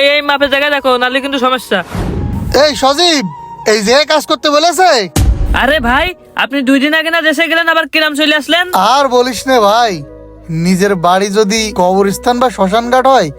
এই মাপের জায়গায় দেখো, নাহলে কিন্তু সমস্যা। এই সজীব, এই যে কাজ করতে বলেছে। আরে ভাই, আপনি 2 দিন আগে না দেশে গেলেন, আবার কিরাম চলে আসলেন? আর বলিস না ভাই, নিজের বাড়ি যদি কবরস্থান বা শ্মশান ঘাট হয়,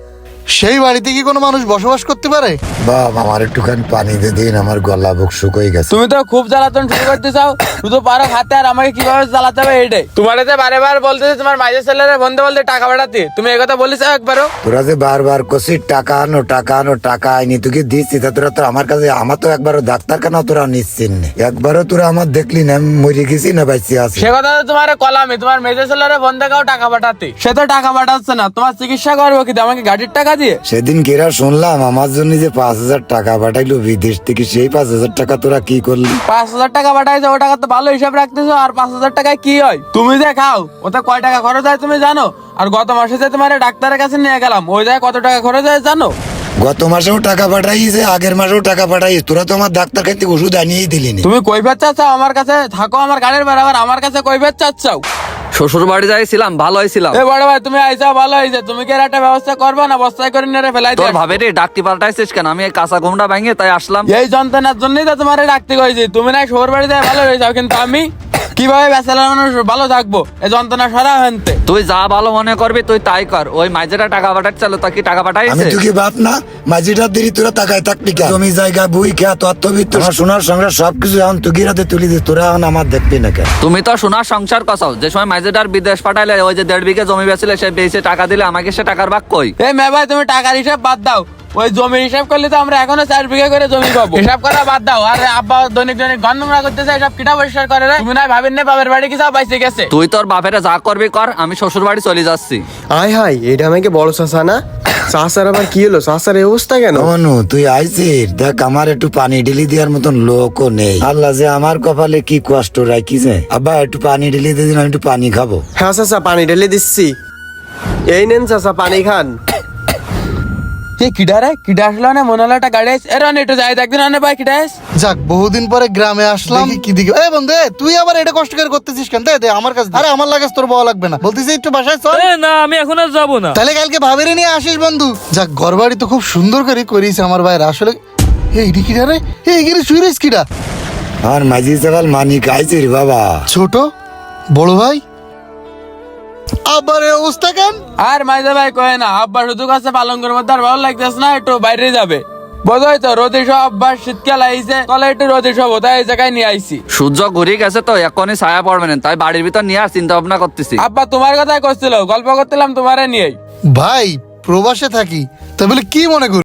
সেই বাড়িতে কি কোনো মানুষ বসবাস করতে পারে? বাবা আমার একটুখানি পানি দিয়ে দিন, আমার গলা বুক শুকিয়ে গেছে। তুমি তো খুব জ্বালাতন শুরু করতে চাও, শুধু পারো হাতে, আর আমাকে কিভাবে জ্বালাতে হবে এইটাই। তোমার যে বারে বলতেছে তোমার মাঝের ছেলেরা বন্ধু বলতে টাকা পাঠাতে, তুমি এই কথা বলেছো একবারও? তোরা যে বারবার করছিস টাকা আনো টাকা আনো, টাকা আইনি তোকে দিচ্ছি, তা তোরা তো আমার কাছে, আমার তো একবারও ডাক্তার কেন তোরা নিচ্ছিস না, একবারও তোরা আমার দেখলি না আমি মরে গেছি না বাইসি আছি। সে কথা তো তোমার কলামে, তোমার মেজর ছেলেরা বন্ধু কাও টাকা পাঠাতে, সে তো টাকা পাঠাচ্ছে না, তোমার চিকিৎসা করবো কি আমাকে গাড়ির টাকা দিয়ে? সেদিন কেরা শুনলাম আমার জন্য যে 5,000 টাকা পাঠাইলো বিদেশ থেকে, সেই 5,000 টাকা তোরা কি করলি? 5,000 টাকা পাঠাইছে, ও টাকা তো ভালো হিসাব রাখতেছো, আর 5,000 টাকায় কি হয়? তুমি যে খাও ওতে কয় টাকা খরচ হয় তুমি জানো? আর গত মাসে যে তোমার ডাক্তারের কাছে নিয়ে গেলাম, ওই জায়গায় কত টাকা খরচ হয় জানো? গত মাসেও টাকা পাঠাইছে, আগের মাসেও টাকা পাঠাইছে, তোরা তো আমার ডাক্তার খাইতে ওষুধ আনিয়েই দিলি না। তুমি কৈফিয়ত চাচ্ছাও আমার কাছে, থাকো আমার গাড়ির বরাবর, আমার কাছে কৈফিয়ত চাচ্ছাও? শ্বশুর বাড়ি যাইছিলাম, ভালো হয়েছিলাম। এ বড় ভাই, তুমি আইসাও ভালো হয়েছে, তুমি কি এর একটা ব্যবস্থা করবে না? বস্তায় করে নিয়ে ফেলাই তোর দিয়ে ভাবে রে ডাক্তি পাল্টাইছিস কেন? আমি এই কাঁচা ঘুমটা ভাঙে তাই আসলাম। এই যন্ত্রণার জন্যই তো তোমার ডাকতে কইছি। তুমি না শহর বাড়ি যায় ভালো হয়ে যাও, কিন্তু আমি কিভাবে বেচারা মানুষ ভালো থাকবো এই যন্ত্রণা সরা হেনতে? তুই যা ভালো মনে করবি তুই তাই কর। ওই মাঝেটা টাকা পাঠাচ্ছিল, তা কি টাকা আমি পাঠাইছে? তুই কি বাপ না? মাঝিটার দিদি তোরা তাকায় থাকলি কেন? জমি জায়গা বুই খেয়া তত্ত্ববিত্ত আমার সোনার সংসার সবকিছু এখন তুই রাতে তুলি দিস, তোরা এখন আমার দেখবি না কেন? তুমি তো সোনার সংসার কসাও, যে সময় মাঝেটার বিদেশ পাঠাইলে ওই যে 1.5 বিঘা জমি বেচলে, সে বেচে টাকা দিলে আমাকে, সে টাকার ভাগ কই? এই মে ভাই, তুমি টাকার হিসাব বাদ দাও, ওই জমির হিসাব করলে তো আমরা এখনো 4 বিঘা করে জমি পাবো। হিসাব করা বাদ দাও, আর আব্বা দৈনিক গন্ডমরা করতেছে, এসব কিটা পরিষ্কার করে রে? তুমি না ভাবেন না বাবার বাড়ি কি সব বাইসে গেছে? তুই তোর বাপেরা যা করবি কর, আমি শ্বশুর বাড়ি চলে যাচ্ছি। আয় হাই, এটা আমাকে বড় চাষা না? চাষার আবার কি হলো? চাষার এই অবস্থা কেন? অনু তুই আইছিস, দেখ আমার একটু পানি ঢেলি দেওয়ার মতন লোকও নেই। আল্লাহ যে আমার কপালে কি কষ্ট রাখিছে। আব্বা একটু পানি ঢেলি দিয়ে দিন, আমি একটু পানি খাবো। হ্যাঁ চাষা, পানি ঢেলে দিচ্ছি। এই নেন চাষা, পানি খান। কিডা রে? কিডা আসলো না? মনে হলো একটা গাড়ি আসছে। এর একটু যাই দেখদিন অনেক ভাই কিডা আস। যাক, বহুদিন পরে গ্রামে আসলাম, কি দিকে এই বন্ধু, তুই আবার এটা কষ্ট করে করতেছিস কেন? দে আমার কাছে। আরে আমার লাগাস, তোর বড় লাগবে না। বলতেছি একটু বাসায় চল। না, আমি এখন আর যাবো না। তাহলে কালকে ভাবিরে নিয়ে আসিস বন্ধু। যাক, ঘর বাড়ি তো খুব সুন্দর করে করিস আমার ভাইরা। আসলে এই কিডা রে? এই গিরে শুইরিস কিডা? আর মাঝি সকাল মানিক আইছে রে বাবা। ছোট বড় ভাই, আবার এই অবস্থা কেন? আর মাইজা ভাই কয় না, আব্বা শুধু কাছে পালঙ্গের মধ্যে আর ভালো লাগতেছে না, একটু বাইরে যাবে। বোঝাই তো, রোদে সব আব্বার শীতকাল আইছে, কলে একটু রোদে সব তাই এই জায়গায় নিয়ে আইছি। সূর্য ঘুরে গেছে তো এখনই ছায়া পড়বে না, তাই বাড়ির ভিতর নিয়ে আর চিন্তা ভাবনা করতেছি। আব্বা তোমার কথাই করছিল, গল্প করছিলাম তোমারে নিয়েই। ভাই প্রবাসে থাকি, তা বলে কি মনে করি?